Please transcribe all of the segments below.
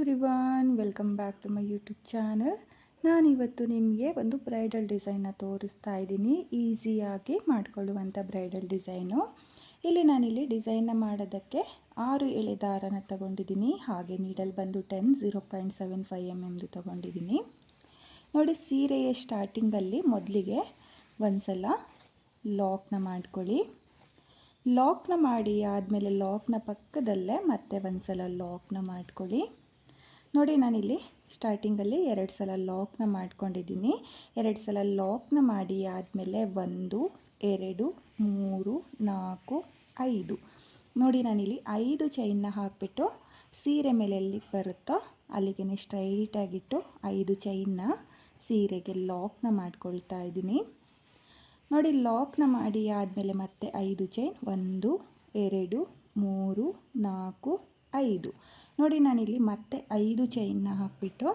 Everyone, welcome back to my YouTube channel. ನಾನಿವತ್ತು ನಿಮಗೆ ಒಂದು ಬ್ರೈಡಲ್ ಡಿಸೈನ್ನ ತೋರಿಸ್ತಾ ಇದ್ದೀನಿ. ಈಸಿಯಾಗಿ ಮಾಡಿಕೊಳ್ಳುವಂಥ ಬ್ರೈಡಲ್ ಡಿಸೈನು. ನಾನಿಲ್ಲಿ ಡಿಸೈನ್ನ ಮಾಡೋದಕ್ಕೆ 6 ಎಳೆ ದಾರನ ತಗೊಂಡಿದ್ದೀನಿ. ಹಾಗೆ ನೀಡಲ್ ಬಂದು 0.75 mm ತಗೊಂಡಿದ್ದೀನಿ. ನೋಡಿ, ಸೀರೆಯ ಸ್ಟಾರ್ಟಿಂಗಲ್ಲಿ ಮೊದಲಿಗೆ ಒಂದು ಸಲ ಲಾಕ್ನ ಮಾಡ್ಕೊಳ್ಳಿ. ಲಾಕ್ನ ಮಾಡಿ ಆದಮೇಲೆ ಲಾಕ್ನ ಪಕ್ಕದಲ್ಲೇ ಮತ್ತೆ ಒಂದು ಸಲ ಲಾಕ್ನ ಮಾಡ್ಕೊಳ್ಳಿ. ನೋಡಿ, ನಾನಿಲ್ಲಿ ಸ್ಟಾರ್ಟಿಂಗಲ್ಲಿ 2 ಸಲ ಲಾಕ್ನ ಮಾಡ್ಕೊಂಡಿದ್ದೀನಿ. 2 ಸಲ ಲಾಕ್ನ ಮಾಡಿ ಆದಮೇಲೆ 1 2 3 4 5. ನೋಡಿ, ನಾನಿಲ್ಲಿ 5 ಚೈನ್ನ ಹಾಕಿಬಿಟ್ಟು ಸೀರೆ ಮೇಲೆ ಎಲ್ಲಿಗೆ ಬರುತ್ತೋ ಅಲ್ಲಿಗೆ ಸ್ಟ್ರೈಟಾಗಿಟ್ಟು 5 ಚೈನ್ನ ಸೀರೆಗೆ ಲಾಕ್ನ ಮಾಡ್ಕೊಳ್ತಾ ಇದ್ದೀನಿ. ನೋಡಿ, ಲಾಕ್ನ ಮಾಡಿ ಆದಮೇಲೆ ಮತ್ತೆ 5 ಚೈನ್ 1 2 3 4 5. ನೋಡಿ, ನಾನಿಲ್ಲಿ ಮತ್ತೆ 5 ಚೈನ್ನ ಹಾಕಿಬಿಟ್ಟು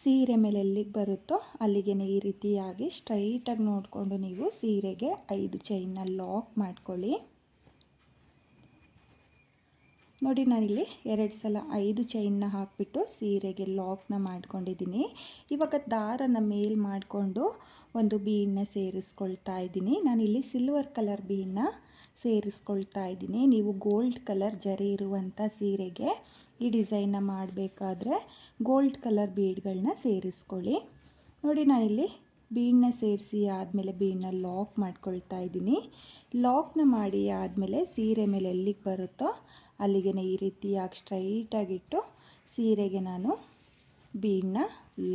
ಸೀರೆ ಮೇಲೆ ಎಲ್ಲಿಗೆ ಬರುತ್ತೋ ಅಲ್ಲಿಗೆ ಈ ರೀತಿಯಾಗಿ ಸ್ಟ್ರೈಟಾಗಿ ನೋಡಿಕೊಂಡು ನೀವು ಸೀರೆಗೆ 5 ಚೈನ್ನ ಲಾಕ್ ಮಾಡ್ಕೊಳ್ಳಿ. ನೋಡಿ, ನಾನಿಲ್ಲಿ 2 ಸಲ 5 ಚೈನ್ನ ಹಾಕಿಬಿಟ್ಟು ಸೀರೆಗೆ ಲಾಕ್ನ ಮಾಡ್ಕೊಂಡಿದ್ದೀನಿ. ಇವಾಗ ದಾರನ ಮೇಲ್ ಮಾಡಿಕೊಂಡು ಒಂದು ಬೀಡನ್ನ ಸೇರಿಸ್ಕೊಳ್ತಾ ಇದ್ದೀನಿ. ನಾನಿಲ್ಲಿ ಸಿಲ್ವರ್ ಕಲರ್ ಬೀಡನ್ನ ಸೇರಿಸ್ಕೊಳ್ತಾ ಇದ್ದೀನಿ. ನೀವು ಗೋಲ್ಡ್ ಕಲರ್ ಜರಿ ಇರುವಂಥ ಸೀರೆಗೆ ಈ ಡಿಸೈನ್ನ ಮಾಡಬೇಕಾದ್ರೆ ಗೋಲ್ಡ್ ಕಲರ್ ಬೀಡ್ಗಳನ್ನ ಸೇರಿಸ್ಕೊಳ್ಳಿ. ನೋಡಿ, ನಾನಿಲ್ಲಿ ಬೀಡನ್ನ ಸೇರಿಸಿ ಆದಮೇಲೆ ಬೀಡನ್ನ ಲಾಕ್ ಮಾಡ್ಕೊಳ್ತಾ ಇದ್ದೀನಿ. ಲಾಕ್ನ ಮಾಡಿ ಆದಮೇಲೆ ಸೀರೆ ಮೇಲೆ ಎಲ್ಲಿಗೆ ಬರುತ್ತೋ ಅಲ್ಲಿಗೆ ಈ ರೀತಿಯಾಗಿ ಸ್ಟ್ರೈಟಾಗಿಟ್ಟು ಸೀರೆಗೆ ನಾನು ಬೀಡನ್ನ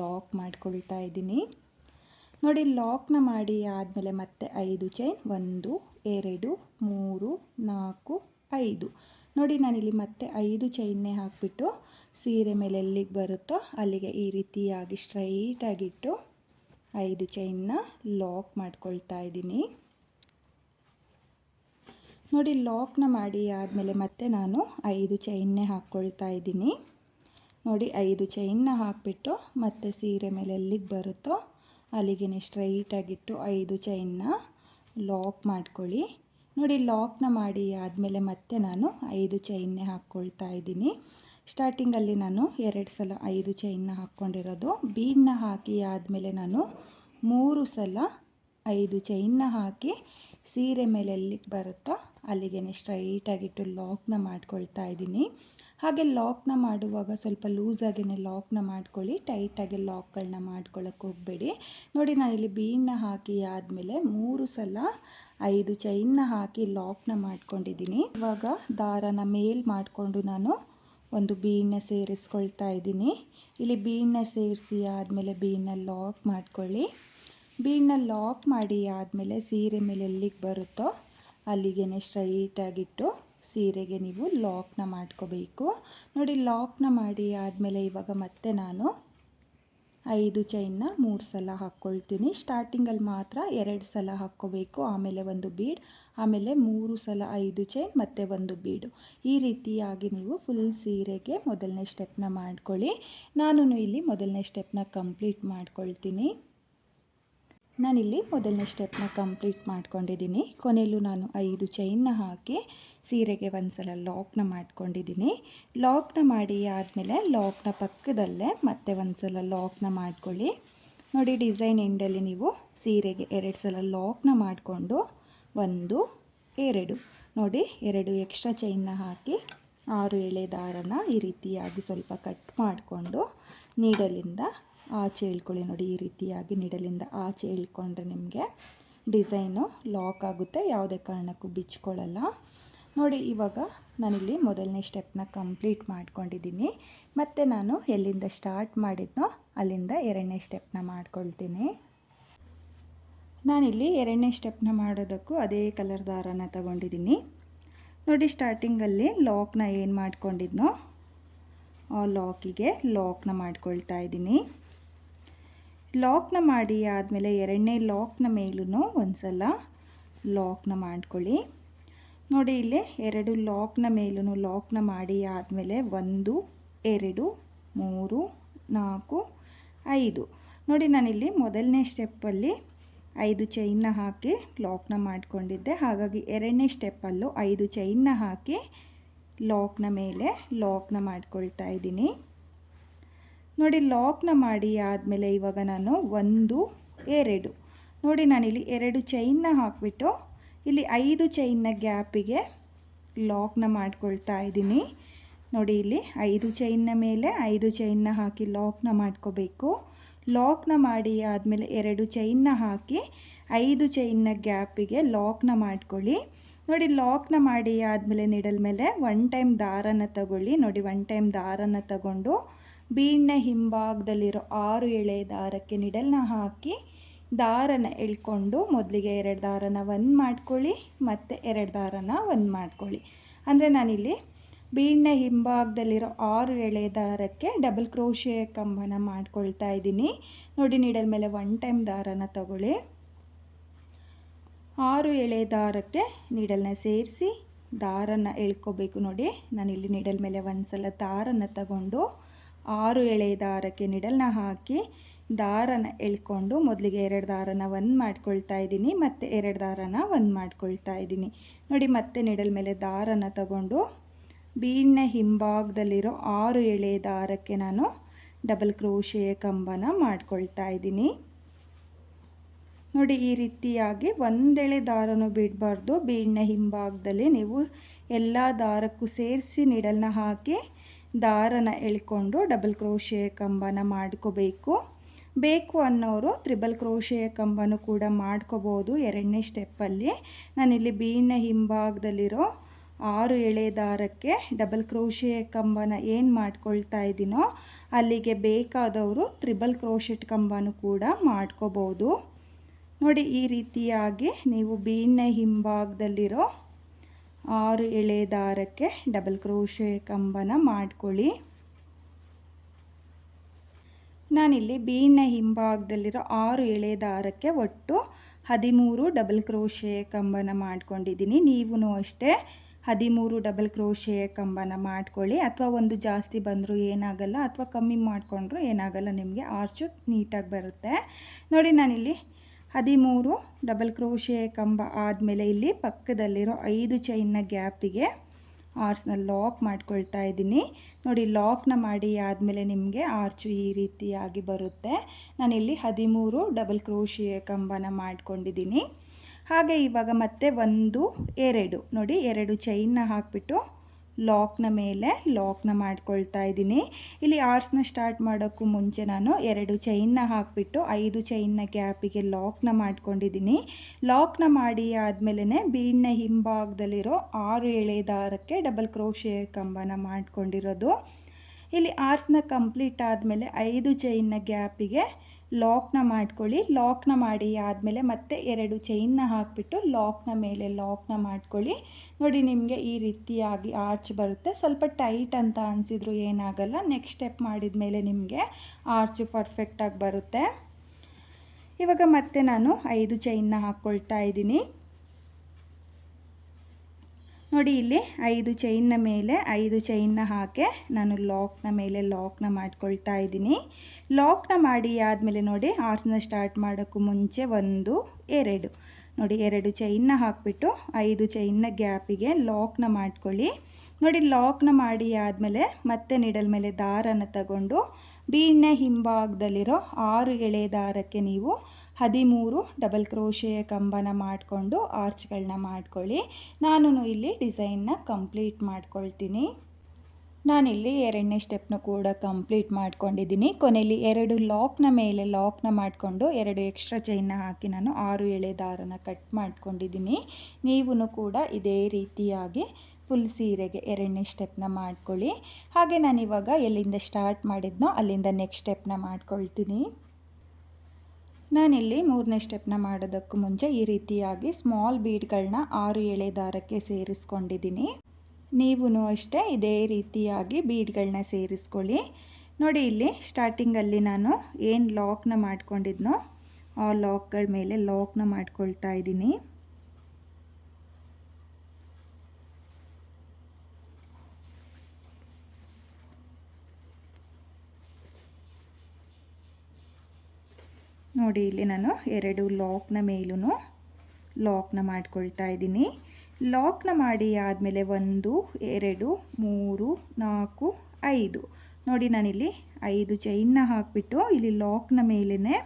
ಲಾಕ್ ಮಾಡ್ಕೊಳ್ತಾ ಇದ್ದೀನಿ. ನೋಡಿ, ಲಾಕ್ನ ಮಾಡಿ ಆದಮೇಲೆ ಮತ್ತೆ 5 ಚೈನ್ 1 2 3 4 5. ನೋಡಿ, ನಾನಿಲ್ಲಿ ಮತ್ತೆ 5 ಚೈನ್ನೇ ಹಾಕಿಬಿಟ್ಟು ಸೀರೆ ಮೇಲೆ ಎಲ್ಲಿಗೆ ಬರುತ್ತೋ ಅಲ್ಲಿಗೆ ಈ ರೀತಿಯಾಗಿ ಸ್ಟ್ರೈಟಾಗಿಟ್ಟು 5 ಚೈನ್ನ ಲಾಕ್ ಮಾಡ್ಕೊಳ್ತಾ ಇದ್ದೀನಿ. ನೋಡಿ, ಲಾಕ್ನ ಮಾಡಿ ಆದಮೇಲೆ ಮತ್ತೆ ನಾನು 5 ಚೈನ್ನೇ ಹಾಕ್ಕೊಳ್ತಾ ಇದ್ದೀನಿ. ನೋಡಿ, 5 ಚೈನ್ನ ಹಾಕಿಬಿಟ್ಟು ಮತ್ತೆ ಸೀರೆ ಮೇಲೆ ಎಲ್ಲಿಗೆ ಬರುತ್ತೋ ಅಲ್ಲಿಗೆ ಸ್ಟ್ರೈಟಾಗಿಟ್ಟು 5 ಚೈನ್ನ ಲಾಕ್ ಮಾಡ್ಕೊಳ್ಳಿ. ನೋಡಿ, ಲಾಕ್ನ ಮಾಡಿ ಆದಮೇಲೆ ಮತ್ತೆ ನಾನು 5 ಚೈನ್ನೇ ಹಾಕ್ಕೊಳ್ತಾ ಇದ್ದೀನಿ. ಸ್ಟಾರ್ಟಿಂಗಲ್ಲಿ ನಾನು 2 ಸಲ 5 ಚೈನ್ನ ಹಾಕ್ಕೊಂಡಿರೋದು. ಬೀಡನ್ನ ಹಾಕಿ ಆದಮೇಲೆ ನಾನು 3 ಸಲ 5 ಚೈನ್ನ ಹಾಕಿ ಸೀರೆ ಮೇಲೆ ಎಲ್ಲಿಗೆ ಬರುತ್ತೋ ಅಲ್ಲಿಗೆ ಸ್ಟ್ರೈಟಾಗಿಟ್ಟು ಲಾಕ್ನ ಮಾಡ್ಕೊಳ್ತಾ ಇದ್ದೀನಿ. ಹಾಗೆ ಲಾಕ್ನ ಮಾಡುವಾಗ ಸ್ವಲ್ಪ ಲೂಸಾಗಿಯೇ ಲಾಕ್ನ ಮಾಡ್ಕೊಳ್ಳಿ, ಟೈಟಾಗಿ ಲಾಕ್ಗಳನ್ನ ಮಾಡ್ಕೊಳ್ಳೋಕ್ಕೆ ಹೋಗಬೇಡಿ. ನೋಡಿ, ನಾನಿಲ್ಲಿ ಬೀಡನ್ನ ಹಾಕಿ ಆದಮೇಲೆ 3 ಸಲ 5 ಚೈನ್ನ ಹಾಕಿ ಲಾಕ್ನ ಮಾಡ್ಕೊಂಡಿದ್ದೀನಿ. ಇವಾಗ ದಾರನ ಮೇಲ್ ಮಾಡಿಕೊಂಡು ನಾನು ಒಂದು ಬೀಡನ್ನ ಸೇರಿಸ್ಕೊಳ್ತಾ ಇದ್ದೀನಿ. ಇಲ್ಲಿ ಬೀಡನ್ನ ಸೇರಿಸಿ ಆದಮೇಲೆ ಬೀಡನ್ನ ಲಾಕ್ ಮಾಡ್ಕೊಳ್ಳಿ. ಬೀಡನ್ನ ಲಾಕ್ ಮಾಡಿ ಆದಮೇಲೆ ಸೀರೆ ಮೇಲೆ ಎಲ್ಲಿಗೆ ಬರುತ್ತೋ ಅಲ್ಲಿಗೆ ಸ್ಟ್ರೈಟಾಗಿಟ್ಟು ಸೀರೆಗೆ ನೀವು ಲಾಕ್ನ ಮಾಡ್ಕೋಬೇಕು. ನೋಡಿ, ಲಾಕ್ನ ಮಾಡಿ ಆದಮೇಲೆ ಇವಾಗ ಮತ್ತೆ ನಾನು 5 ಚೈನ್ನ 3 ಸಲ ಹಾಕ್ಕೊಳ್ತೀನಿ. ಸ್ಟಾರ್ಟಿಂಗಲ್ಲಿ ಮಾತ್ರ 2 ಸಲ ಹಾಕ್ಕೋಬೇಕು, ಆಮೇಲೆ ಒಂದು ಬೀಡ್, ಆಮೇಲೆ 3 ಸಲ 5 ಚೈನ್ ಮತ್ತು ಒಂದು ಬೀಡು. ಈ ರೀತಿಯಾಗಿ ನೀವು ಫುಲ್ ಸೀರೆಗೆ ಮೊದಲನೇ ಸ್ಟೆಪ್ನ ಮಾಡ್ಕೊಳ್ಳಿ. ನಾನು ಇಲ್ಲಿ ಮೊದಲನೇ ಸ್ಟೆಪ್ನ ಕಂಪ್ಲೀಟ್ ಮಾಡ್ಕೊಳ್ತೀನಿ. ನಾನಿಲ್ಲಿ ಮೊದಲನೇ ಸ್ಟೆಪ್ನ ಕಂಪ್ಲೀಟ್ ಮಾಡ್ಕೊಂಡಿದ್ದೀನಿ. ಕೊನೆಯಲ್ಲೂ ನಾನು 5 ಚೈನ್ನ ಹಾಕಿ ಸೀರೆಗೆ ಒಂದು ಸಲ ಲಾಕ್ನ ಮಾಡ್ಕೊಂಡಿದ್ದೀನಿ. ಲಾಕ್ನ ಮಾಡಿ ಆದಮೇಲೆ ಲಾಕ್ನ ಪಕ್ಕದಲ್ಲೇ ಮತ್ತೆ ಒಂದು ಸಲ ಲಾಕ್ನ ಮಾಡ್ಕೊಳ್ಳಿ. ನೋಡಿ, ಡಿಸೈನ್ ಎಂಡಲ್ಲಿ ನೀವು ಸೀರೆಗೆ 2 ಸಲ ಲಾಕ್ನ ಮಾಡಿಕೊಂಡು 1 2 ನೋಡಿ 2 ಎಕ್ಸ್ಟ್ರಾ ಚೈನ್ನ ಹಾಕಿ 6 ಎಳೆ ದಾರನ ಈ ರೀತಿಯಾಗಿ ಸ್ವಲ್ಪ ಕಟ್ ಮಾಡಿಕೊಂಡು ನೀಡಲಿಂದ ಆಚೆ ಇಳ್ಕೊಳ್ಳಿ. ನೋಡಿ, ಈ ರೀತಿಯಾಗಿ ನೀಡಲಿಂದ ಆಚೆ ಇಳ್ಕೊಂಡ್ರೆ ನಿಮಗೆ ಡಿಸೈನು ಲಾಕ್ ಆಗುತ್ತೆ, ಯಾವುದೇ ಕಾರಣಕ್ಕೂ ಬಿಚ್ಕೊಳ್ಳಲ್ಲ. ನೋಡಿ, ಇವಾಗ ನಾನಿಲ್ಲಿ ಮೊದಲನೇ ಸ್ಟೆಪ್ನ ಕಂಪ್ಲೀಟ್ ಮಾಡ್ಕೊಂಡಿದ್ದೀನಿ. ಮತ್ತು ನಾನು ಎಲ್ಲಿಂದ ಸ್ಟಾರ್ಟ್ ಮಾಡಿದ್ನೋ ಅಲ್ಲಿಂದ 2ನೇ ಸ್ಟೆಪ್ನ ಮಾಡ್ಕೊಳ್ತೀನಿ. ನಾನಿಲ್ಲಿ 2ನೇ ಸ್ಟೆಪ್ನ ಮಾಡೋದಕ್ಕೂ ಅದೇ ಕಲರ್ ದಾರನ ತಗೊಂಡಿದ್ದೀನಿ. ನೋಡಿ, ಸ್ಟಾರ್ಟಿಂಗಲ್ಲಿ ಲಾಕ್ನ ಏನು ಮಾಡ್ಕೊಂಡಿದ್ನೋ ಆ ಲಾಕಿಗೆ ಲಾಕ್ನ ಮಾಡ್ಕೊಳ್ತಾ ಇದ್ದೀನಿ. ಲಾಕ್ನ ಮಾಡಿ ಆದಮೇಲೆ 2ನೇ ಲಾಕ್ನ ಮೇಲೂ ಒಂದು ಸಲ ಲಾಕ್ನ ಮಾಡ್ಕೊಳ್ಳಿ. ನೋಡಿ, ಇಲ್ಲಿ 2 ಲಾಕ್ನ ಮೇಲೂ ಲಾಕ್ನ ಮಾಡಿ ಆದಮೇಲೆ 1 2 3 4 5. ನೋಡಿ, ನಾನಿಲ್ಲಿ ಮೊದಲನೇ ಸ್ಟೆಪ್ಪಲ್ಲಿ 5 ಚೈನ್ನ ಹಾಕಿ ಲಾಕ್ನ ಮಾಡ್ಕೊಂಡಿದ್ದೆ. ಹಾಗಾಗಿ 2ನೇ ಸ್ಟೆಪ್ಪಲ್ಲೂ 5 ಚೈನ್ನ ಹಾಕಿ ಲಾಕ್ನ ಮೇಲೆ ಲಾಕ್ನ ಮಾಡ್ಕೊಳ್ತಾ ಇದ್ದೀನಿ. ನೋಡಿ ಲಾಕ್ನ ಮಾಡಿ ಆದಮೇಲೆ ಇವಾಗ ನಾನು 1 2 ನೋಡಿ ನಾನಿಲ್ಲಿ 2 ಚೈನ್ನ ಹಾಕಿಬಿಟ್ಟು ಇಲ್ಲಿ 5 ಚೈನ್ನ ಗ್ಯಾಪಿಗೆ ಲಾಕ್ನ ಮಾಡ್ಕೊಳ್ತಾ ಇದ್ದೀನಿ. ನೋಡಿ ಇಲ್ಲಿ 5 ಚೈನ್ನ ಮೇಲೆ 5 ಚೈನ್ನ ಹಾಕಿ ಲಾಕ್ನ ಮಾಡ್ಕೋಬೇಕು. ಲಾಕ್ನ ಮಾಡಿ ಆದಮೇಲೆ 2 ಚೈನ್ನ ಹಾಕಿ 5 ಚೈನ್ನ ಗ್ಯಾಪಿಗೆ ಲಾಕ್ನ ಮಾಡ್ಕೊಳ್ಳಿ. ನೋಡಿ ಲಾಕ್ನ ಮಾಡಿ ಆದಮೇಲೆ ನೀಡಲ್ ಮೇಲೆ 1 ಟೈಮ್ ದಾರನ ತಗೊಳ್ಳಿ. ನೋಡಿ 1 ಟೈಮ್ ದಾರನ ತಗೊಂಡು ಬೀಡ್ನ ಹಿಂಭಾಗದಲ್ಲಿರೋ 6 ಎಳೆ ದಾರಕ್ಕೆ ನಿಡಲ್ನ ಹಾಕಿ ದಾರನ ಎಳ್ಕೊಂಡು ಮೊದಲಿಗೆ 2 ದಾರನ 1 ಮಾಡ್ಕೊಳ್ಳಿ ಮತ್ತು 2 ದಾರನ 1 ಮಾಡ್ಕೊಳ್ಳಿ. ಅಂದರೆ ನಾನಿಲ್ಲಿ ಬೀಡ್ನ ಹಿಂಭಾಗದಲ್ಲಿರೋ 6 ಎಳೆ ದಾರಕ್ಕೆ ಡಬಲ್ ಕ್ರೋಶೆ ಕಂಬನ ಮಾಡ್ಕೊಳ್ತಾ ಇದ್ದೀನಿ. ನೋಡಿ ನೀಡಲ್ ಮೇಲೆ 1 ಟೈಮ್ ದಾರನ ತಗೊಳ್ಳಿ. 6 ಎಳೆ ದಾರಕ್ಕೆ ನೀಡಲ್ನ ಸೇರಿಸಿ ದಾರನ ಎಳ್ಕೋಬೇಕು. ನೋಡಿ ನಾನಿಲ್ಲಿ ನೀಡಲ್ ಮೇಲೆ ಒಂದು ಸಲ ದಾರನ ತಗೊಂಡು 6 ಎಳೆ ದಾರಕ್ಕೆ ನೀಡಲ್ನ ಹಾಕಿ ದಾರನ ಎಳ್ಕೊಂಡು ಮೊದಲಿಗೆ 2 ದಾರನ 1 ಮಾಡ್ಕೊಳ್ತಾ ಇದ್ದೀನಿ ಮತ್ತು 2 ದಾರನ 1 ಮಾಡ್ಕೊಳ್ತಾ ಇದ್ದೀನಿ. ನೋಡಿ ಮತ್ತೆ ನೀಡಲ್ ಮೇಲೆ ದಾರನ ತಗೊಂಡು ಬೀಡ್ನ ಹಿಂಭಾಗದಲ್ಲಿರೋ 6 ಎಳೆ ದಾರಕ್ಕೆ ನಾನು ಡಬಲ್ ಕ್ರೋಶೆ ಕಂಬನ ಮಾಡ್ಕೊಳ್ತಾ ಇದ್ದೀನಿ. ನೋಡಿ ಈ ರೀತಿಯಾಗಿ ಒಂದೆಳೆ ದಾರನೂ ಬಿಡಬಾರ್ದು. ಬೀಡ್ನ ಹಿಂಭಾಗದಲ್ಲಿ ನೀವು ಎಲ್ಲ ದಾರಕ್ಕೂ ಸೇರಿಸಿ ನೀಡಲ್ನ ಹಾಕಿ ದಾರನ ಎಳ್ಕೊಂಡು ಡಬಲ್ ಕ್ರೋಶೆ ಕಂಬನ ಮಾಡ್ಕೋಬೇಕು. ಬೇಕು ಅನ್ನೋರು ತ್ರಿಬಲ್ ಕ್ರೋಶೆ ಕಂಬನೂ ಕೂಡ ಮಾಡ್ಕೋಬೋದು 2ನೇ ಸ್ಟೆಪ್ಪಲ್ಲಿ. ನಾನಿಲ್ಲಿ ಬೀಡ್ನ ಹಿಂಭಾಗದಲ್ಲಿರೋ 6 ಎಳೆ ದಾರಕ್ಕೆ ಡಬಲ್ ಕ್ರೋಶೆ ಕಂಬನ ಏನು ಮಾಡ್ಕೊಳ್ತಾ ಇದ್ದೀನೋ ಅಲ್ಲಿಗೆ ಬೇಕಾದವರು ತ್ರಿಬಲ್ ಕ್ರೋಶೆಟ್ ಕಂಬನೂ ಕೂಡ ಮಾಡ್ಕೋಬೋದು. ನೋಡಿ ಈ ರೀತಿಯಾಗಿ ನೀವು ಬೀಡ್ನ ಹಿಂಭಾಗದಲ್ಲಿರೋ 6 ಎಳೆ ದಾರಕ್ಕೆ ಡಬಲ್ ಕ್ರೋಶೆ ಕಂಬನ ಮಾಡ್ಕೊಳ್ಳಿ. ನಾನಿಲ್ಲಿ ಬೀಡ್ನ ಹಿಂಭಾಗದಲ್ಲಿರೋ 6 ಎಳೆ ದಾರಕ್ಕೆ ಒಟ್ಟು 13 ಡಬಲ್ ಕ್ರೋಶೆ ಕಂಬನ ಮಾಡ್ಕೊಂಡಿದ್ದೀನಿ. ನೀವೂ ಅಷ್ಟೇ 13 ಡಬಲ್ ಕ್ರೋಶೆ ಕಂಬನ ಮಾಡ್ಕೊಳ್ಳಿ. ಅಥವಾ ಒಂದು ಜಾಸ್ತಿ ಬಂದರೂ ಏನಾಗಲ್ಲ, ಅಥವಾ ಕಮ್ಮಿ ಮಾಡಿಕೊಂಡ್ರೂ ಏನಾಗಲ್ಲ, ನಿಮಗೆ ಆರ್ಚು ನೀಟಾಗಿ ಬರುತ್ತೆ. ನೋಡಿ ನಾನಿಲ್ಲಿ 13 ಡಬಲ್ ಕ್ರೋಶೆ ಕಂಬ ಆದಮೇಲೆ ಇಲ್ಲಿ ಪಕ್ಕದಲ್ಲಿರೋ 5 ಚೈನ್ನ ಗ್ಯಾಪಿಗೆ ಆರ್ಚ್ನ ಲಾಕ್ ಮಾಡ್ಕೊಳ್ತಾ ಇದ್ದೀನಿ. ನೋಡಿ ಲಾಕ್ನ ಮಾಡಿ ಆದಮೇಲೆ ನಿಮಗೆ ಆರ್ಚು ಈ ರೀತಿಯಾಗಿ ಬರುತ್ತೆ. ನಾನಿಲ್ಲಿ 13 ಡಬಲ್ ಕ್ರೋಶೆ ಕಂಬನ ಮಾಡ್ಕೊಂಡಿದ್ದೀನಿ. ಹಾಗೆ ಇವಾಗ ಮತ್ತೆ 1 2 ನೋಡಿ 2 ಚೈನ್ನ ಹಾಕಿಬಿಟ್ಟು ಲಾಕ್ನ ಮೇಲೆ ಲಾಕ್ನ ಮಾಡ್ಕೊಳ್ತಾ ಇದ್ದೀನಿ. ಇಲ್ಲಿ ಆರ್ಚ್ನ ಸ್ಟಾರ್ಟ್ ಮಾಡೋಕ್ಕೂ ಮುಂಚೆ ನಾನು 2 ಚೈನ್ನ ಹಾಕಿಬಿಟ್ಟು 5 ಚೈನ್ನ ಗ್ಯಾಪಿಗೆ ಲಾಕ್ನ ಮಾಡ್ಕೊಂಡಿದ್ದೀನಿ. ಲಾಕ್ನ ಮಾಡಿ ಆದಮೇಲೆ ಬೀಡ್ನ ಹಿಂಭಾಗದಲ್ಲಿರೋ 6 ಎಳೆ ದಾರಕ್ಕೆ ಡಬಲ್ ಕ್ರೋಶೆ ಕಂಬನ ಮಾಡ್ಕೊಂಡಿರೋದು. ಇಲ್ಲಿ ಆರ್ಚ್ನ ಕಂಪ್ಲೀಟ್ ಆದಮೇಲೆ 5 ಚೈನ್ನ ಗ್ಯಾಪಿಗೆ ಲಾಕ್ನ ಮಾಡ್ಕೊಳ್ಳಿ. ಲಾಕ್ನ ಮಾಡಿ ಆದಮೇಲೆ ಮತ್ತೆ 2 ಚೈನ್ನ ಹಾಕಿಬಿಟ್ಟು ಲಾಕ್ನ ಮೇಲೆ ಲಾಕ್ನ ಮಾಡ್ಕೊಳ್ಳಿ. ನೋಡಿ ನಿಮಗೆ ಈ ರೀತಿಯಾಗಿ ಆರ್ಚ್ ಬರುತ್ತೆ. ಸ್ವಲ್ಪ ಟೈಟ್ ಅಂತ ಅನಿಸಿದ್ರು ಏನಾಗಲ್ಲ, ನೆಕ್ಸ್ಟ್ ಸ್ಟೆಪ್ ಮಾಡಿದ ಮೇಲೆ ನಿಮಗೆ ಆರ್ಚು ಪರ್ಫೆಕ್ಟಾಗಿ ಬರುತ್ತೆ. ಇವಾಗ ಮತ್ತೆ ನಾನು 5 ಚೈನ್ನ ಹಾಕ್ಕೊಳ್ತಾ ಇದ್ದೀನಿ. ನೋಡಿ ಇಲ್ಲಿ 5 ಚೈನ್ನ ಮೇಲೆ 5 ಚೈನ್ನ ಹಾಕಿ ನಾನು ಲಾಕ್ನ ಮೇಲೆ ಲಾಕ್ನ ಮಾಡ್ಕೊಳ್ತಾ ಇದ್ದೀನಿ. ಲಾಕ್ನ ಮಾಡಿ ಆದಮೇಲೆ ನೋಡಿ ಆರ್ಚ್ನ ಸ್ಟಾರ್ಟ್ ಮಾಡೋಕ್ಕೂ ಮುಂಚೆ 1 2 ನೋಡಿ 2 ಚೈನ್ನ ಹಾಕಿಬಿಟ್ಟು 5 ಚೈನ್ನ ಗ್ಯಾಪಿಗೆ ಲಾಕ್ನ ಮಾಡ್ಕೊಳ್ಳಿ. ನೋಡಿ ಲಾಕ್ನ ಮಾಡಿ ಆದಮೇಲೆ ಮತ್ತೆ ನೀಡಲ್ ಮೇಲೆ ದಾರನ ತಗೊಂಡು ಬೀಡ್ನ ಹಿಂಭಾಗದಲ್ಲಿರೋ 6 ಎಳೆ ದಾರಕ್ಕೆ ನೀವು 13 ಡಬಲ್ ಕ್ರೋಶೆ ಕಂಬನ ಮಾಡಿಕೊಂಡು ಆರ್ಚ್ಗಳನ್ನ ಮಾಡ್ಕೊಳ್ಳಿ. ನಾನು ಇಲ್ಲಿ ಡಿಸೈನ್ನ ಕಂಪ್ಲೀಟ್ ಮಾಡ್ಕೊಳ್ತೀನಿ. ನಾನಿಲ್ಲಿ 2ನೇ ಸ್ಟೆಪ್ನ ಕೂಡ ಕಂಪ್ಲೀಟ್ ಮಾಡ್ಕೊಂಡಿದ್ದೀನಿ. ಕೊನೆಯಲ್ಲಿ 2 ಲಾಕ್ನ ಮೇಲೆ ಲಾಕ್ನ ಮಾಡಿಕೊಂಡು 2 ಎಕ್ಸ್ಟ್ರಾ ಚೈನ್ನ ಹಾಕಿ ನಾನು 6 ಎಳೆ ದಾರನ ಕಟ್ ಮಾಡ್ಕೊಂಡಿದ್ದೀನಿ. ನೀವು ಕೂಡ ಇದೇ ರೀತಿಯಾಗಿ ಫುಲ್ ಸೀರೆಗೆ 2ನೇ ಸ್ಟೆಪ್ನ ಮಾಡ್ಕೊಳ್ಳಿ. ಹಾಗೆ ನಾನಿವಾಗ ಎಲ್ಲಿಂದ ಸ್ಟಾರ್ಟ್ ಮಾಡಿದ್ನೋ ಅಲ್ಲಿಂದ ನೆಕ್ಸ್ಟ್ ಸ್ಟೆಪ್ನ ಮಾಡ್ಕೊಳ್ತೀನಿ. ನಾನಿಲ್ಲಿ 3ನೇ ಸ್ಟೆಪ್ನ ಮಾಡೋದಕ್ಕೂ ಮುಂಚೆ ಈ ರೀತಿಯಾಗಿ ಸ್ಮಾಲ್ ಬೀಡ್ಗಳನ್ನ 6 ಎಳೆ ದಾರಕ್ಕೆ ಸೇರಿಸ್ಕೊಂಡಿದ್ದೀನಿ. ನೀವೂ ಅಷ್ಟೇ ಇದೇ ರೀತಿಯಾಗಿ ಬೀಡ್ಗಳನ್ನ ಸೇರಿಸ್ಕೊಳ್ಳಿ. ನೋಡಿ ಇಲ್ಲಿ ಸ್ಟಾರ್ಟಿಂಗಲ್ಲಿ ನಾನು ಏನು ಲಾಕ್ನ ಮಾಡ್ಕೊಂಡಿದ್ನೋ ಆ ಲಾಕ್ಗಳ ಮೇಲೆ ಲಾಕ್ನ ಮಾಡ್ಕೊಳ್ತಾ ಇದ್ದೀನಿ. ನೋಡಿ ಇಲ್ಲಿ ನಾನು 2 ಲಾಕ್ನ ಮೇಲೂ ಲಾಕ್ನ ಮಾಡ್ಕೊಳ್ತಾ ಇದ್ದೀನಿ. ಲಾಕ್ನ ಮಾಡಿ ಆದಮೇಲೆ 1 2 3 4 5 ನೋಡಿ ನಾನಿಲ್ಲಿ 5 ಚೈನ್ನ ಹಾಕಿಬಿಟ್ಟು ಇಲ್ಲಿ ಲಾಕ್ನ ಮೇಲೇ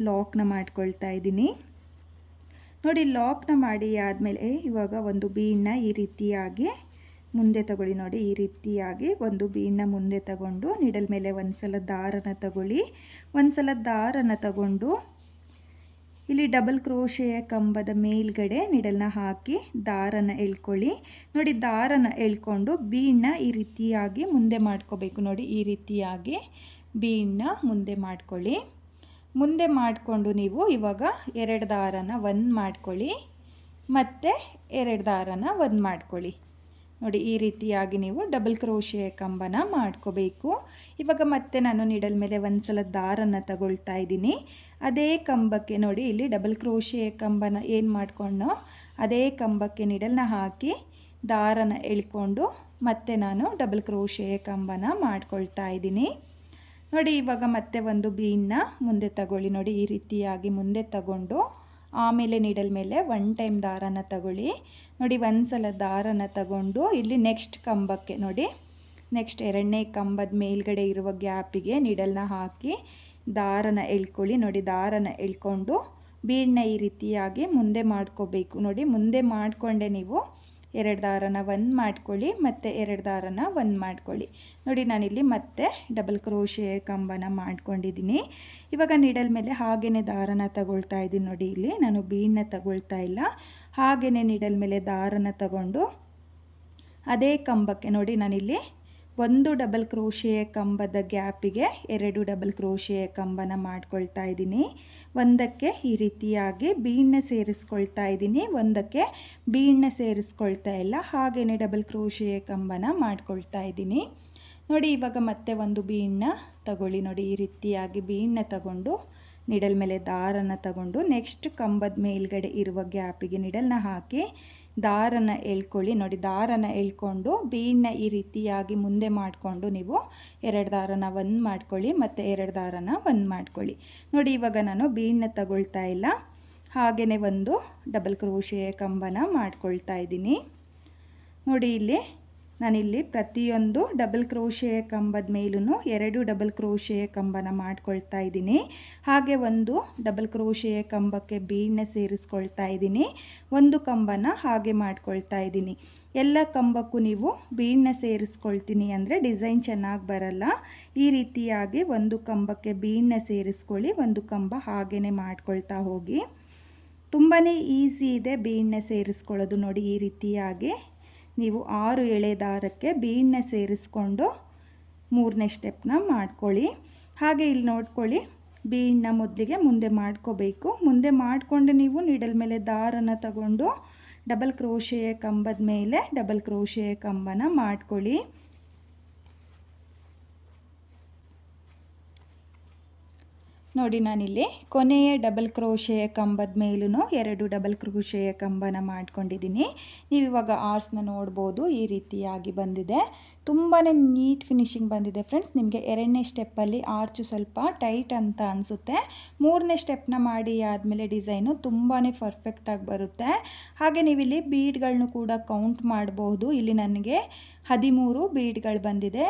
ಲಾಕ್ನ ಮಾಡ್ಕೊಳ್ತಾ ಇದ್ದೀನಿ. ನೋಡಿ ಲಾಕ್ನ ಮಾಡಿ ಆದಮೇಲೆ ಇವಾಗ ಒಂದು ಬೀಡನ್ನ ಈ ರೀತಿಯಾಗಿ ಮುಂದೆ ತಗೊಳ್ಳಿ. ನೋಡಿ ಈ ರೀತಿಯಾಗಿ ಒಂದು ಬೀಡನ್ನ ಮುಂದೆ ತಗೊಂಡು ನೀಡಲ್ ಮೇಲೆ ಒಂದು ಸಲ ದಾರನ ತಗೊಳ್ಳಿ. ಒಂದು ಸಲ ದಾರನ ತಗೊಂಡು ಇಲ್ಲಿ ಡಬಲ್ ಕ್ರೋಶೆಯ ಕಂಬದ ಮೇಲ್ಗಡೆ ನೀಡಲ್ನ ಹಾಕಿ ದಾರನ ಎಳ್ಕೊಳ್ಳಿ. ನೋಡಿ ದಾರನ ಎಳ್ಕೊಂಡು ಬೀಡನ್ನ ಈ ರೀತಿಯಾಗಿ ಮುಂದೆ ಮಾಡ್ಕೋಬೇಕು. ನೋಡಿ ಈ ರೀತಿಯಾಗಿ ಬೀಡನ್ನ ಮುಂದೆ ಮಾಡ್ಕೊಳ್ಳಿ. ಮುಂದೆ ಮಾಡಿಕೊಂಡು ನೀವು ಇವಾಗ 2 ದಾರನ ಒಂದು ಮಾಡ್ಕೊಳ್ಳಿ ಮತ್ತು 2 ದಾರನ ಒಂದು ಮಾಡ್ಕೊಳ್ಳಿ. ನೋಡಿ ಈ ರೀತಿಯಾಗಿ ನೀವು ಡಬಲ್ ಕ್ರೋಶೆಯ ಕಂಬನ ಮಾಡ್ಕೋಬೇಕು. ಇವಾಗ ಮತ್ತೆ ನಾನು ನೀಡಲ್ ಮೇಲೆ ಒಂದು ಸಲ ದಾರನ ತಗೊಳ್ತಾ ಇದ್ದೀನಿ. ಅದೇ ಕಂಬಕ್ಕೆ ನೋಡಿ ಇಲ್ಲಿ ಡಬಲ್ ಕ್ರೋಶೆಯ ಕಂಬನ ಏನು ಮಾಡ್ಕೊಂಡೋ ಅದೇ ಕಂಬಕ್ಕೆ ನೀಡಲ್ನ ಹಾಕಿ ದಾರನ ಎಳ್ಕೊಂಡು ಮತ್ತೆ ನಾನು ಡಬಲ್ ಕ್ರೋಶೆಯ ಕಂಬನ ಮಾಡ್ಕೊಳ್ತಾ ಇದ್ದೀನಿ. ನೋಡಿ ಇವಾಗ ಮತ್ತೆ ಒಂದು ಬೀಡನ್ನ ಮುಂದೆ ತಗೊಳ್ಳಿ. ನೋಡಿ ಈ ರೀತಿಯಾಗಿ ಮುಂದೆ ತಗೊಂಡು ಆಮೇಲೆ ನೀಡಲ್ ಮೇಲೆ 1 ಟೈಮ್ ದಾರನ ತಗೊಳ್ಳಿ. ನೋಡಿ ಒಂದು ಸಲ ದಾರನ ತಗೊಂಡು ಇಲ್ಲಿ ನೆಕ್ಸ್ಟ್ ಕಂಬಕ್ಕೆ ನೋಡಿ ನೆಕ್ಸ್ಟ್ 2ನೇ ಕಂಬದ ಮೇಲ್ಗಡೆ ಇರುವ ಗ್ಯಾಪಿಗೆ ನೀಡಲ್ನ ಹಾಕಿ ದಾರನ ಎಳ್ಕೊಳ್ಳಿ. ನೋಡಿ ದಾರನ ಎಳ್ಕೊಂಡು ಬೀಡನ್ನ ಈ ರೀತಿಯಾಗಿ ಮುಂದೆ ಮಾಡ್ಕೋಬೇಕು. ನೋಡಿ ಮುಂದೆ ಮಾಡಿಕೊಂಡೆ ನೀವು 2 ದಾರನ ಒಂದು ಮಾಡ್ಕೊಳ್ಳಿ ಮತ್ತು 2 ದಾರನ ಒಂದು ಮಾಡ್ಕೊಳ್ಳಿ. ನೋಡಿ ನಾನಿಲ್ಲಿ ಮತ್ತೆ ಡಬಲ್ ಕ್ರೋಶೆಯ ಕಂಬನ ಮಾಡ್ಕೊಂಡಿದ್ದೀನಿ. ಇವಾಗ ನೀಡಲ್ ಮೇಲೆ ಹಾಗೇ ದಾರನ ತಗೊಳ್ತಾ ಇದ್ದೀನಿ. ನೋಡಿ ಇಲ್ಲಿ ನಾನು ಬೀಡನ್ನ ತಗೊಳ್ತಾ ಇಲ್ಲ, ಹಾಗೇ ನೀಡಲ್ ಮೇಲೆ ದಾರನ ತಗೊಂಡು ಅದೇ ಕಂಬಕ್ಕೆ ನೋಡಿ ನಾನಿಲ್ಲಿ 1 ಡಬಲ್ ಕ್ರೋಶೆಯ ಕಂಬದ ಗ್ಯಾಪಿಗೆ 2 ಡಬಲ್ ಕ್ರೋಶೆಯ ಕಂಬನ ಮಾಡ್ಕೊಳ್ತಾ ಇದ್ದೀನಿ. ಒಂದಕ್ಕೆ ಈ ರೀತಿಯಾಗಿ ಬೀಡನ್ನ ಸೇರಿಸ್ಕೊಳ್ತಾ ಇದ್ದೀನಿ, ಒಂದಕ್ಕೆ ಬೀಡನ್ನ ಸೇರಿಸ್ಕೊಳ್ತಾ ಇಲ್ಲ, ಹಾಗೆಯೇ ಡಬಲ್ ಕ್ರೋಶೆಯ ಕಂಬನ ಮಾಡ್ಕೊಳ್ತಾ ಇದ್ದೀನಿ. ನೋಡಿ ಇವಾಗ ಮತ್ತೆ ಒಂದು ಬೀಡನ್ನ ತಗೊಳ್ಳಿ. ನೋಡಿ ಈ ರೀತಿಯಾಗಿ ಬೀಡನ್ನ ತಗೊಂಡು ನಿಡಲ್ ಮೇಲೆ ದಾರನ ತಗೊಂಡು ನೆಕ್ಸ್ಟ್ ಕಂಬದ ಮೇಲ್ಗಡೆ ಇರುವ ಗ್ಯಾಪಿಗೆ ನಿಡಲ್ನ ಹಾಕಿ ದಾರನ ಎಳ್ಕೊಳ್ಳಿ. ನೋಡಿ ದಾರನ ಎಳ್ಕೊಂಡು ಬೀಡನ್ನ ಈ ರೀತಿಯಾಗಿ ಮುಂದೆ ಮಾಡಿಕೊಂಡು ನೀವು 2 ದಾರನ ಒಂದು ಮಾಡ್ಕೊಳ್ಳಿ ಮತ್ತು 2 ದಾರನ ಒಂದು ಮಾಡ್ಕೊಳ್ಳಿ. ನೋಡಿ ಇವಾಗ ನಾನು ಬೀಡನ್ನ ತಗೊಳ್ತಾ ಇಲ್ಲ, ಹಾಗೆಯೇ ಒಂದು ಡಬಲ್ ಕ್ರೋಶೆಯ ಕಂಬನ ಮಾಡ್ಕೊಳ್ತಾ ಇದ್ದೀನಿ. ನೋಡಿ ಇಲ್ಲಿ ನಾನಿಲ್ಲಿ ಪ್ರತಿಯೊಂದು ಡಬಲ್ ಕ್ರೋಶೆಯ ಕಂಬದ ಮೇಲೂ 2 ಡಬಲ್ ಕ್ರೋಶೆಯ ಕಂಬನ ಮಾಡ್ಕೊಳ್ತಾ ಇದ್ದೀನಿ. ಹಾಗೆ ಒಂದು ಡಬಲ್ ಕ್ರೋಶೆಯ ಕಂಬಕ್ಕೆ ಬೀಡನ್ನ ಸೇರಿಸ್ಕೊಳ್ತಾ ಇದ್ದೀನಿ, ಒಂದು ಕಂಬನ ಹಾಗೆ ಮಾಡ್ಕೊಳ್ತಾ ಇದ್ದೀನಿ. ಎಲ್ಲ ಕಂಬಕ್ಕೂ ನೀವು ಬೀಡನ್ನ ಸೇರಿಸ್ಕೊಳ್ತೀನಿ ಅಂದರೆ ಡಿಸೈನ್ ಚೆನ್ನಾಗಿ ಬರಲ್ಲ. ಈ ರೀತಿಯಾಗಿ ಒಂದು ಕಂಬಕ್ಕೆ ಬೀಡನ್ನ ಸೇರಿಸ್ಕೊಳ್ಳಿ, ಒಂದು ಕಂಬ ಹಾಗೇ ಮಾಡ್ಕೊಳ್ತಾ ಹೋಗಿ. ತುಂಬಾ ಈಸಿ ಇದೆ ಬೀಡನ್ನ ಸೇರಿಸ್ಕೊಳ್ಳೋದು. ನೋಡಿ ಈ ರೀತಿಯಾಗಿ ನೀವು 6 ಎಳೆ ದಾರಕ್ಕೆ ಬೀಡನ್ನ ಸೇರಿಸ್ಕೊಂಡು 3ನೇ ಸ್ಟೆಪ್ನ ಮಾಡ್ಕೊಳ್ಳಿ. ಹಾಗೆ ಇಲ್ಲಿ ನೋಡ್ಕೊಳ್ಳಿ, ಬೀಡನ್ನ ಮೊದಲಿಗೆ ಮುಂದೆ ಮಾಡ್ಕೋಬೇಕು. ಮುಂದೆ ಮಾಡಿಕೊಂಡು ನೀವು ನೀಡಲ್ ಮೇಲೆ ದಾರನ ತಗೊಂಡು ಡಬಲ್ ಕ್ರೋಶೆಯ ಕಂಬದ ಮೇಲೆ ಡಬಲ್ ಕ್ರೋಶೆಯ ಕಂಬನ ಮಾಡ್ಕೊಳ್ಳಿ. ನೋಡಿ ನಾನಿಲ್ಲಿ ಕೊನೆಯ ಡಬಲ್ ಕ್ರೋಶೆಯ ಕಂಬದ ಮೇಲೂ 2 ಡಬಲ್ ಕ್ರೋಶೆಯ ಕಂಬನ ಮಾಡ್ಕೊಂಡಿದ್ದೀನಿ. ನೀವು ಇವಾಗ ಆರ್ಸ್ನ ನೋಡ್ಬೋದು, ಈ ರೀತಿಯಾಗಿ ಬಂದಿದೆ. ತುಂಬಾ ನೀಟ್ ಫಿನಿಶಿಂಗ್ ಬಂದಿದೆ ಫ್ರೆಂಡ್ಸ್. ನಿಮಗೆ 2ನೇ ಸ್ಟೆಪ್ಪಲ್ಲಿ ಆರ್ಚು ಸ್ವಲ್ಪ ಟೈಟ್ ಅಂತ ಅನಿಸುತ್ತೆ. 3ನೇ ಸ್ಟೆಪ್ನ ಮಾಡಿ ಆದಮೇಲೆ ಡಿಸೈನು ತುಂಬಾ ಪರ್ಫೆಕ್ಟಾಗಿ ಬರುತ್ತೆ. ಹಾಗೆ ನೀವಿಲ್ಲಿ ಬೀಡ್ಗಳನ್ನೂ ಕೂಡ ಕೌಂಟ್ ಮಾಡಬಹುದು. ಇಲ್ಲಿ ನನಗೆ 13 ಬೀಡ್ಗಳು ಬಂದಿದೆ.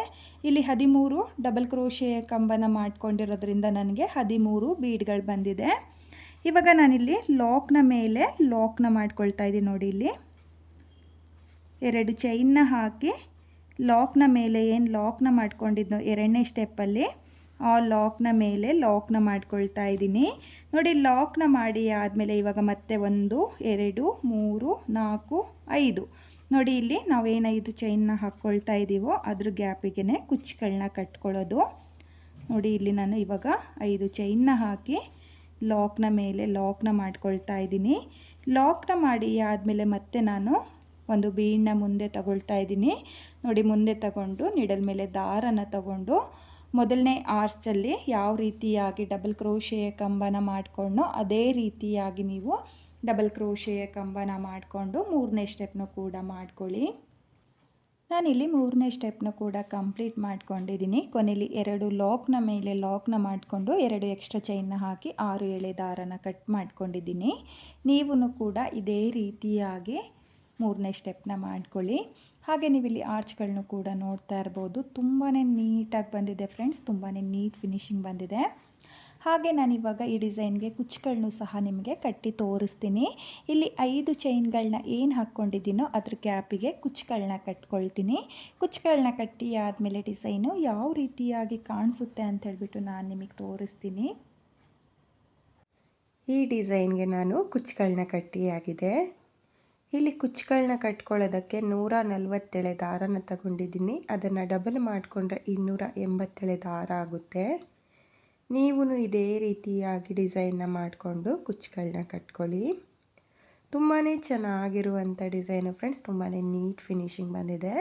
ಇಲ್ಲಿ 13 ಡಬಲ್ ಕ್ರೋಶೆಯ ಕಂಬನ ಮಾಡ್ಕೊಂಡಿರೋದ್ರಿಂದ ನನಗೆ 13 ಬೀಡ್ಗಳು ಬಂದಿದೆ. ಇವಾಗ ನಾನಿಲ್ಲಿ ಲಾಕ್ನ ಮೇಲೆ ಲಾಕ್ನ ಮಾಡ್ಕೊಳ್ತಾ ಇದ್ದೀನಿ. ನೋಡಿ ಇಲ್ಲಿ 2 ಚೈನ್ನ ಹಾಕಿ ಲಾಕ್ನ ಮೇಲೆ ಏನು ಲಾಕ್ನ ಮಾಡ್ಕೊಂಡಿದ್ದೋ 2ನೇ ಸ್ಟೆಪ್ಪಲ್ಲಿ ಆ ಲಾಕ್ನ ಮೇಲೆ ಲಾಕ್ನ ಮಾಡ್ಕೊಳ್ತಾ ಇದ್ದೀನಿ. ನೋಡಿ ಲಾಕ್ನ ಮಾಡಿ ಆದಮೇಲೆ ಇವಾಗ ಮತ್ತೆ 1 2 3 4 5 ನೋಡಿ ಇಲ್ಲಿ ನಾವೇನು 5 ಚೈನ್ನ ಹಾಕ್ಕೊಳ್ತಾ ಇದ್ದೀವೋ ಅದ್ರ ಗ್ಯಾಪಿಗೆ ಕುಚ್ಚುಗಳನ್ನ ಕಟ್ಕೊಳ್ಳೋದು. ನೋಡಿ ಇಲ್ಲಿ ನಾನು ಇವಾಗ 5 ಚೈನ್ನ ಹಾಕಿ ಲಾಕ್ನ ಮೇಲೆ ಲಾಕ್ನ ಮಾಡ್ಕೊಳ್ತಾ ಇದ್ದೀನಿ. ಲಾಕ್ನ ಮಾಡಿ ಆದಮೇಲೆ ಮತ್ತೆ ನಾನು ಒಂದು ಬೀಡನ್ನ ಮುಂದೆ ತಗೊಳ್ತಾ ಇದ್ದೀನಿ. ನೋಡಿ ಮುಂದೆ ತಗೊಂಡು ನೀಡಲ್ ಮೇಲೆ ದಾರನ ತಗೊಂಡು ಮೊದಲನೇ ಆರ್ಚಲ್ಲಿ ಯಾವ ರೀತಿಯಾಗಿ ಡಬಲ್ ಕ್ರೋಶೆಯ ಕಂಬನ ಮಾಡಿಕೊಂಡು ಅದೇ ರೀತಿಯಾಗಿ ನೀವು ಡಬಲ್ ಕ್ರೋಶೆಯ ಕಂಬನ ಮಾಡಿಕೊಂಡು 3ನೇ ಸ್ಟೆಪ್ನ ಕೂಡ ಮಾಡ್ಕೊಳ್ಳಿ. ನಾನಿಲ್ಲಿ 3ನೇ ಸ್ಟೆಪ್ನ ಕೂಡ ಕಂಪ್ಲೀಟ್ ಮಾಡ್ಕೊಂಡಿದ್ದೀನಿ. ಕೊನೆಯಲ್ಲಿ 2 ಲಾಕ್ನ ಮೇಲೆ ಲಾಕ್ನ ಮಾಡಿಕೊಂಡು 2 ಎಕ್ಸ್ಟ್ರಾ ಚೈನ್ನ ಹಾಕಿ 6 ಎಳೆ ದಾರನ ಕಟ್ ಮಾಡ್ಕೊಂಡಿದ್ದೀನಿ. ನೀವು ಕೂಡ ಇದೇ ರೀತಿಯಾಗಿ ಮೂರನೇ ಸ್ಟೆಪ್ನ ಮಾಡ್ಕೊಳ್ಳಿ. ಹಾಗೆ ನೀವು ಇಲ್ಲಿ ಆರ್ಚ್ಗಳನ್ನೂ ಕೂಡ ನೋಡ್ತಾ ಇರ್ಬೋದು, ತುಂಬಾ ನೀಟಾಗಿ ಬಂದಿದೆ ಫ್ರೆಂಡ್ಸ್, ತುಂಬಾ ನೀಟ್ ಫಿನಿಶಿಂಗ್ ಬಂದಿದೆ. ಹಾಗೆ ನಾನಿವಾಗ ಈ ಡಿಸೈನ್ಗೆ ಕುಚ್ಚುಗಳನ್ನೂ ಸಹ ನಿಮಗೆ ಕಟ್ಟಿ ತೋರಿಸ್ತೀನಿ. ಇಲ್ಲಿ 5 ಚೈನ್ಗಳನ್ನ ಏನು ಹಾಕ್ಕೊಂಡಿದ್ದೀನೋ ಅದ್ರ ಗ್ಯಾಪಿಗೆ ಕುಚ್ಚುಗಳನ್ನ ಕಟ್ಕೊಳ್ತೀನಿ. ಕುಚ್ಚುಗಳನ್ನ ಕಟ್ಟಿ ಆದಮೇಲೆ ಡಿಸೈನು ಯಾವ ರೀತಿಯಾಗಿ ಕಾಣಿಸುತ್ತೆ ಅಂತ ಹೇಳ್ಬಿಟ್ಟು ನಾನು ನಿಮಗೆ ತೋರಿಸ್ತೀನಿ. ಈ ಡಿಸೈನ್ಗೆ ನಾನು ಕುಚ್ಚುಗಳನ್ನ ಕಟ್ಟಿಯಾಗಿದೆ. ಇಲ್ಲಿ ಕುಚ್ಚುಗಳನ್ನ ಕಟ್ಕೊಳ್ಳೋದಕ್ಕೆ 147 ದಾರನ ತಗೊಂಡಿದ್ದೀನಿ. ಅದನ್ನು ಡಬಲ್ ಮಾಡಿಕೊಂಡ್ರೆ 287 ದಾರ ಆಗುತ್ತೆ. ನೀವು ಇದೇ ರೀತಿಯಾಗಿ ಡಿಸೈನ್ನ ಮಾಡಿಕೊಂಡು ಕುಚ್ಚುಗಳನ್ನ ಕಟ್ಕೊಳ್ಳಿ. ತುಂಬಾ ಚೆನ್ನಾಗಿರುವಂಥ ಡಿಸೈನು ಫ್ರೆಂಡ್ಸ್, ತುಂಬಾ ನೀಟ್ ಫಿನಿಶಿಂಗ್ ಬಂದಿದೆ.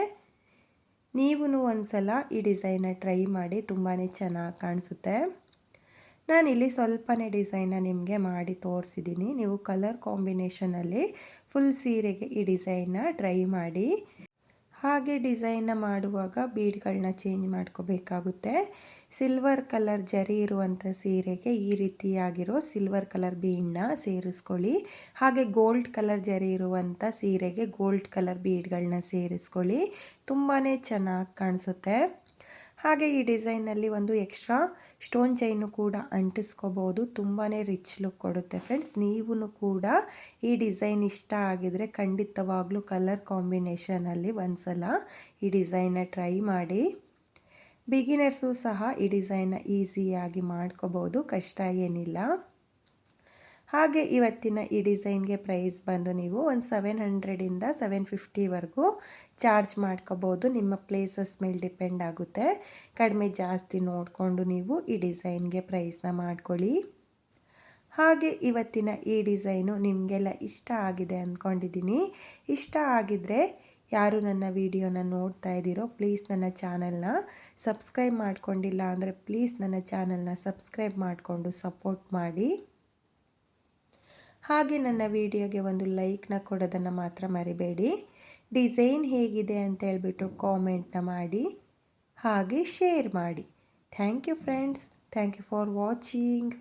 ನೀವು ಒಂದು ಸಲ ಈ ಡಿಸೈನ್ನ ಟ್ರೈ ಮಾಡಿ, ತುಂಬಾ ಚೆನ್ನಾಗಿ ಕಾಣಿಸುತ್ತೆ. ನಾನಿಲ್ಲಿ ಸ್ವಲ್ಪನೇ ಡಿಸೈನ್ನ ನಿಮಗೆ ಮಾಡಿ ತೋರಿಸಿದ್ದೀನಿ. ನೀವು ಕಲರ್ ಕಾಂಬಿನೇಷನಲ್ಲಿ ಫುಲ್ ಸೀರೆಗೆ ಈ ಡಿಸೈನ್ನ ಟ್ರೈ ಮಾಡಿ. ಹಾಗೆ ಡಿಸೈನ್ನ ಮಾಡುವಾಗ ಬೀಡ್ಗಳನ್ನ ಚೇಂಜ್ ಮಾಡ್ಕೋಬೇಕಾಗುತ್ತೆ. ಸಿಲ್ವರ್ ಕಲರ್ ಜರಿ ಇರುವಂಥ ಸೀರೆಗೆ ಈ ರೀತಿಯಾಗಿರೋ ಸಿಲ್ವರ್ ಕಲರ್ ಬೀಡನ್ನ ಸೇರಿಸ್ಕೊಳ್ಳಿ. ಹಾಗೆ ಗೋಲ್ಡ್ ಕಲರ್ ಜರಿ ಇರುವಂಥ ಸೀರೆಗೆ ಗೋಲ್ಡ್ ಕಲರ್ ಬೀಡ್ಗಳನ್ನ ಸೇರಿಸ್ಕೊಳ್ಳಿ. ತುಂಬಾ ಚೆನ್ನಾಗಿ ಕಾಣಿಸುತ್ತೆ. ಹಾಗೆ ಈ ಡಿಸೈನಲ್ಲಿ ಒಂದು ಎಕ್ಸ್ಟ್ರಾ ಸ್ಟೋನ್ ಚೈನು ಕೂಡ ಅಂಟಿಸ್ಕೋಬೋದು. ತುಂಬಾ ರಿಚ್ ಲುಕ್ ಕೊಡುತ್ತೆ ಫ್ರೆಂಡ್ಸ್. ನೀವು ಕೂಡ ಈ ಡಿಸೈನ್ ಇಷ್ಟ ಆಗಿದರೆ ಖಂಡಿತವಾಗ್ಲೂ ಕಲರ್ ಕಾಂಬಿನೇಷನಲ್ಲಿ ಒಂದು ಸಲ ಈ ಡಿಸೈನ್ನ ಟ್ರೈ ಮಾಡಿ. ಬಿಗಿನರ್ಸು ಸಹ ಈ ಡಿಸೈನ್ನ ಈಸಿಯಾಗಿ ಮಾಡ್ಕೋಬೋದು, ಕಷ್ಟ ಏನಿಲ್ಲ. ಹಾಗೆ ಇವತ್ತಿನ ಈ ಡಿಸೈನ್ಗೆ ಪ್ರೈಸ್ ಬಂದು ನೀವು ಒಂದು 700ಇಂದ 750ವರೆಗೂ ಚಾರ್ಜ್ ಮಾಡ್ಕೋಬೋದು. ನಿಮ್ಮ ಪ್ಲೇಸಸ್ ಮೇಲೆ ಡಿಪೆಂಡ್ ಆಗುತ್ತೆ. ಕಡಿಮೆ ಜಾಸ್ತಿ ನೋಡಿಕೊಂಡು ನೀವು ಈ ಡಿಸೈನ್ಗೆ ಪ್ರೈಸ್ನ ಮಾಡ್ಕೊಳ್ಳಿ. ಹಾಗೆ ಇವತ್ತಿನ ಈ ಡಿಸೈನು ನಿಮಗೆಲ್ಲ ಇಷ್ಟ ಆಗಿದೆ ಅಂದ್ಕೊಂಡಿದ್ದೀನಿ. ಇಷ್ಟ ಆಗಿದ್ದರೆ ಯಾರು ನನ್ನ ವಿಡಿಯೋನ ನೋಡ್ತಾ ಇದ್ದೀರೋ ಪ್ಲೀಸ್ ನನ್ನ ಚಾನಲ್ನ ಸಬ್ಸ್ಕ್ರೈಬ್ ಮಾಡ್ಕೊಂಡಿಲ್ಲ ಅಂದರೆ ಪ್ಲೀಸ್ ನನ್ನ ಚಾನಲ್ನ ಸಬ್ಸ್ಕ್ರೈಬ್ ಮಾಡಿಕೊಂಡು ಸಪೋರ್ಟ್ ಮಾಡಿ. ಹಾಗೆ ನನ್ನ ವಿಡಿಯೋಗೆ ಒಂದು ಲೈಕ್ನ ಕೊಡೋದನ್ನು ಮಾತ್ರ ಮರಿಬೇಡಿ. ಡಿಸೈನ್ ಹೇಗಿದೆ ಅಂತ ಹೇಳ್ಬಿಟ್ಟು ಕಾಮೆಂಟ್ನ ಮಾಡಿ, ಹಾಗೆ ಶೇರ್ ಮಾಡಿ. Thank you friends. Thank you for watching.